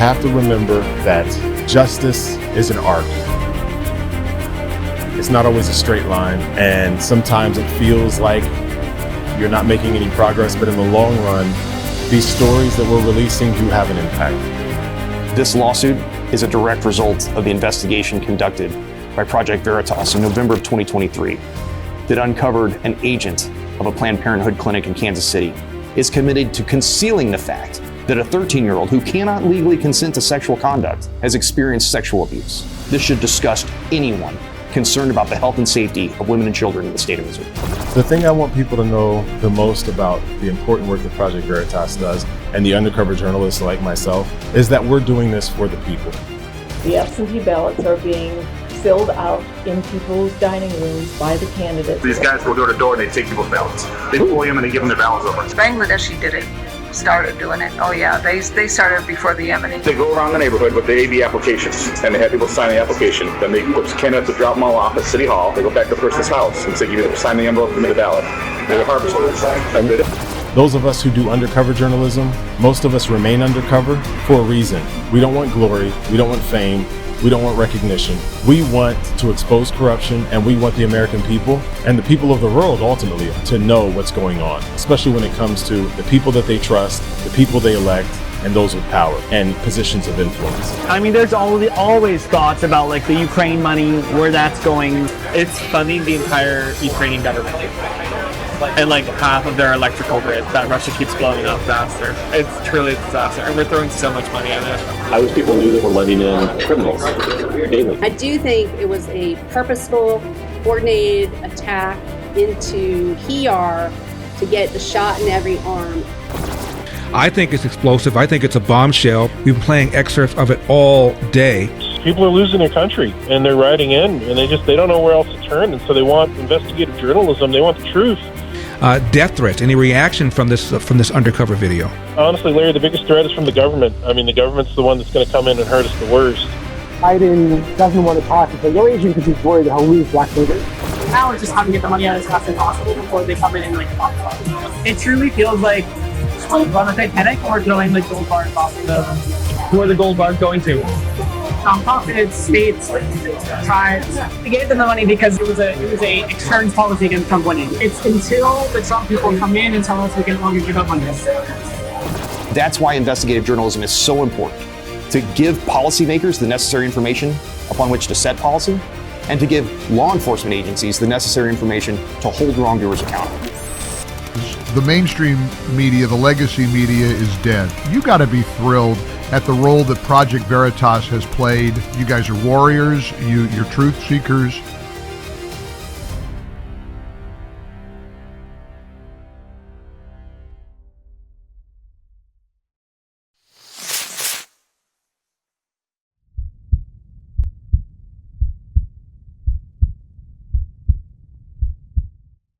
have to remember that justice is an art. It's not always a straight line, and sometimes it feels like you're not making any progress, but in the long run, these stories that we're releasing do have an impact. This lawsuit is a direct result of the investigation conducted by Project Veritas in November of 2023 that uncovered an agent of a Planned Parenthood clinic in Kansas City is committed to concealing the fact that a 13-year-old who cannot legally consent to sexual conduct has experienced sexual abuse. This should disgust anyone concerned about the health and safety of women and children in the state of Missouri. The thing I want people to know the most about the important work that Project Veritas does, and the undercover journalists like myself, is that we're doing this for the people. The absentee ballots are being filled out in people's dining rooms by the candidates. These guys go door to door and they take people's ballots. They pull them and they give them their ballots over. Bangladeshi did it. Started doing it. Oh yeah, they started before the Yemeni. They go around the neighborhood with the AB applications and they have people sign the application. Then they put candidates to drop them all off at City Hall. They go back to the person's house and say, "You either sign the envelope or give me the ballot." They're harvesting. Those of us who do undercover journalism, most of us remain undercover for a reason. We don't want glory. We don't want fame. We don't want recognition. We want to expose corruption, and we want the American people and the people of the world ultimately to know what's going on, especially when it comes to the people that they trust, the people they elect, and those with power and positions of influence. I mean, there's always thoughts about like the Ukraine money, where that's going. It's funding the entire Ukrainian government. And like half of their electrical grid that Russia keeps blowing up faster. It's truly a disaster, and we're throwing so much money at it. I wish people knew that we're letting in criminals daily. I do think it was a purposeful, coordinated attack into PR to get the shot in every arm. I think it's explosive. I think it's a bombshell. We've been playing excerpts of it all day. People are losing their country, and they're riding in, and they don't know where else to turn, and so they want investigative journalism. They want the truth. Death threats. Any reaction from this undercover video? Honestly, Larry, the biggest threat is from the government. I mean, the government's the one that's going to come in and hurt us the worst. Biden doesn't want to talk because your agent could be worried that he'll lose black voters. Now we're just having to get the money out as fast as possible before they come in and like talk about it. It truly feels like we're on the Titanic, or going like gold bars off the. Who are the gold bars going to? Nonprofits, states, tribes. We gave them the money because it was a external policy against Trump winning. It's until the Trump people come in and tell us we can no longer give up on this. That's why investigative journalism is so important, to give policymakers the necessary information upon which to set policy, and to give law enforcement agencies the necessary information to hold wrongdoers accountable. The mainstream media, the legacy media is dead. You got to be thrilled at the role that Project Veritas has played. You guys are warriors, you're truth seekers,